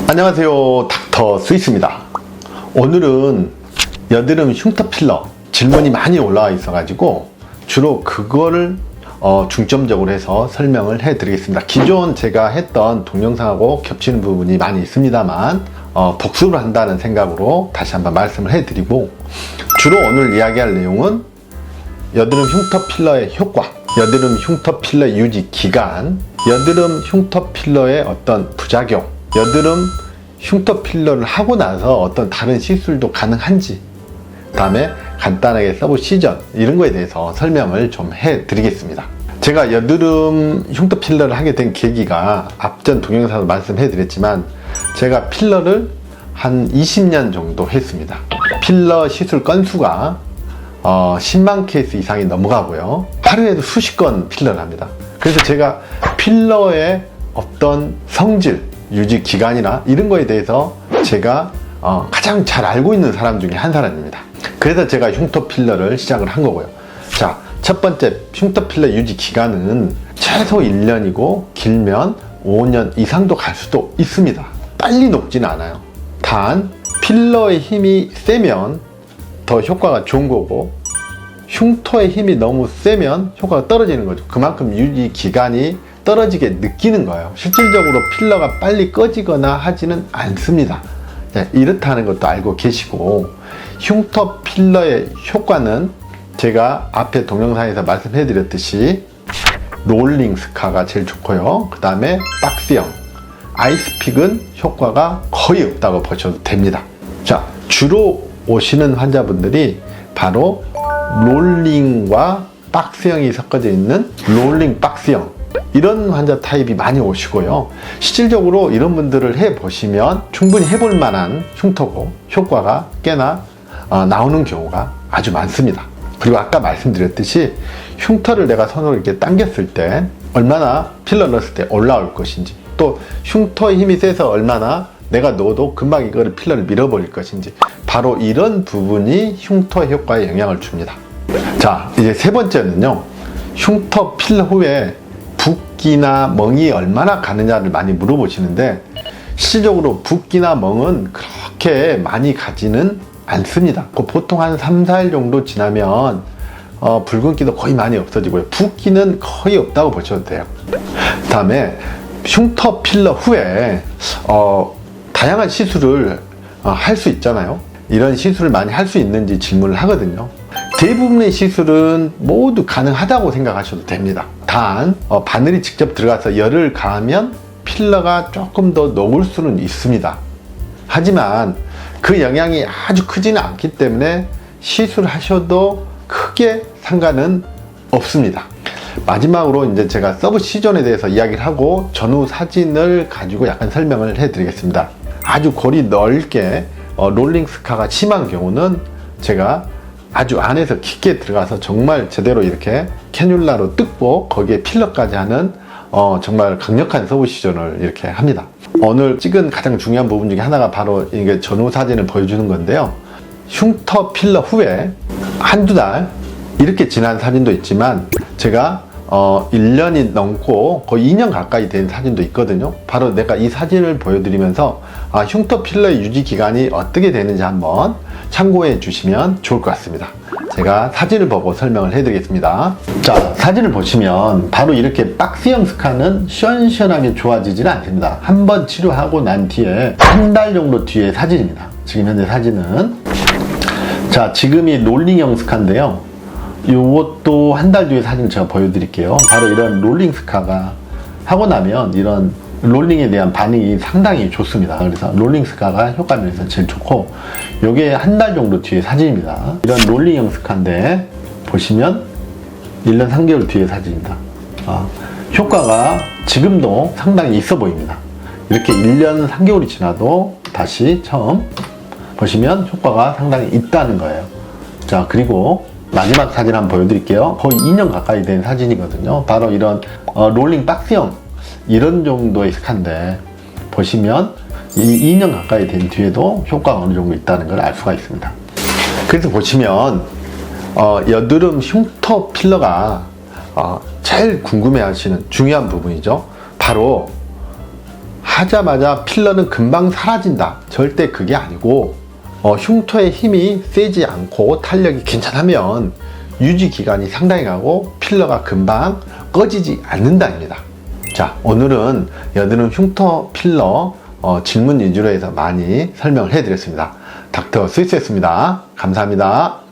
안녕하세요, 닥터 스위스입니다. 오늘은 여드름 흉터 필러 질문이 많이 올라와 있어 가지고 주로 그거를 중점적으로 해서 설명을 해 드리겠습니다. 기존 제가 했던 동영상하고 겹치는 부분이 많이 있습니다만 복습을 한다는 생각으로 다시 한번 말씀을 해 드리고, 주로 오늘 이야기할 내용은 여드름 흉터 필러의 효과, 여드름 흉터 필러 유지 기간, 여드름 흉터 필러의 어떤 부작용, 여드름 흉터 필러를 하고 나서 어떤 다른 시술도 가능한지, 다음에 간단하게 서브 시전 이런 거에 대해서 설명을 좀 해 드리겠습니다. 제가 여드름 흉터 필러를 하게 된 계기가 앞전 동영상에서 말씀해 드렸지만, 제가 필러를 한 20년 정도 했습니다. 필러 시술 건수가 10만 케이스 이상이 넘어가고요, 하루에도 수십 건 필러를 합니다. 그래서 제가 필러의 어떤 성질, 유지 기간이나 이런 거에 대해서 제가 가장 잘 알고 있는 사람 중에 한 사람입니다. 그래서 제가 흉터 필러를 시작을 한 거고요. 자, 첫 번째, 흉터 필러 유지 기간은 최소 1년이고 길면 5년 이상도 갈 수도 있습니다. 빨리 녹지는 않아요. 단 필러의 힘이 세면 더 효과가 좋은 거고, 흉터의 힘이 너무 세면 효과가 떨어지는 거죠. 그만큼 유지 기간이 떨어지게 느끼는 거예요. 실질적으로 필러가 빨리 꺼지거나 하지는 않습니다. 네, 이렇다는 것도 알고 계시고, 흉터 필러의 효과는 제가 앞에 동영상에서 말씀해 드렸듯이 롤링 스카가 제일 좋고요, 그 다음에 박스형, 아이스픽은 효과가 거의 없다고 보셔도 됩니다. 자, 주로 오시는 환자분들이 바로 롤링과 박스형이 섞어져 있는 롤링 박스형, 이런 환자 타입이 많이 오시고요. 실질적으로 이런 분들을 해보시면 충분히 해볼 만한 흉터고 효과가 꽤나 나오는 경우가 아주 많습니다. 그리고 아까 말씀드렸듯이 흉터를 내가 손으로 이렇게 당겼을 때 얼마나 필러 넣었을 때 올라올 것인지, 또 흉터의 힘이 세서 얼마나 내가 넣어도 금방 이거를 필러를 밀어버릴 것인지, 바로 이런 부분이 흉터 효과에 영향을 줍니다. 자, 이제 세 번째는요, 흉터 필러 후에 붓기나 멍이 얼마나 가느냐를 많이 물어보시는데, 실질적으로 붓기나 멍은 그렇게 많이 가지는 않습니다. 보통 한 3, 4일 정도 지나면 붉은기도 거의 많이 없어지고요, 붓기는 거의 없다고 보셔도 돼요. 그 다음에 흉터 필러 후에 다양한 시술을 할 수 있잖아요. 이런 시술을 많이 할 수 있는지 질문을 하거든요. 대부분의 시술은 모두 가능하다고 생각하셔도 됩니다. 단 바늘이 직접 들어가서 열을 가하면 필러가 조금 더 녹을 수는 있습니다. 하지만 그 영향이 아주 크지는 않기 때문에 시술하셔도 크게 상관은 없습니다. 마지막으로 이제 제가 서브 시전에 대해서 이야기를 하고 전후 사진을 가지고 약간 설명을 해 드리겠습니다. 아주 골이 넓게 롤링 스카가 심한 경우는 제가 아주 안에서 깊게 들어가서 정말 제대로 이렇게 캐뉼라로 뜯고 거기에 필러까지 하는 정말 강력한 서브 시전을 이렇게 합니다. 오늘 찍은 가장 중요한 부분 중에 하나가 바로 이게 전후 사진을 보여주는 건데요, 흉터 필러 후에 한두 달 이렇게 지난 사진도 있지만, 제가 1년이 넘고 거의 2년 가까이 된 사진도 있거든요. 바로 내가 이 사진을 보여드리면서 흉터 필러의 유지 기간이 어떻게 되는지 한번 참고해 주시면 좋을 것 같습니다. 제가 사진을 보고 설명을 해 드리겠습니다. 자, 사진을 보시면 바로 이렇게 박스형 스카는 시원시원하게 좋아지지는 않습니다. 한번 치료하고 난 뒤에 한 달 정도 뒤의 사진입니다. 지금 현재 사진은, 자, 지금이 롤링형 스카인데요, 이것도 한 달 뒤에 사진을 제가 보여드릴게요. 바로 이런 롤링 스카가 하고 나면 이런 롤링에 대한 반응이 상당히 좋습니다. 그래서 롤링 스카가 효과 면에서 제일 좋고, 이게 한 달 정도 뒤의 사진입니다. 이런 롤링형 스카인데 보시면 1년 3개월 뒤의 사진입니다. 효과가 지금도 상당히 있어 보입니다. 이렇게 1년 3개월이 지나도 다시 처음 보시면 효과가 상당히 있다는 거예요. 자, 그리고 마지막 사진 한번 보여드릴게요. 거의 2년 가까이 된 사진이거든요. 바로 이런 롤링 박스형, 이런 정도의 스카인데 보시면 이 2년 가까이 된 뒤에도 효과가 어느 정도 있다는 걸 알 수가 있습니다. 그래서 보시면 여드름 흉터 필러가 제일 궁금해 하시는 중요한 부분이죠. 바로 하자마자 필러는 금방 사라진다. 절대 그게 아니고 흉터의 힘이 세지 않고 탄력이 괜찮으면 유지 기간이 상당히 가고 필러가 금방 꺼지지 않는다입니다. 자, 오늘은 여드름 흉터 필러 질문 위주로 해서 많이 설명을 해드렸습니다. 닥터 스위스였습니다. 감사합니다.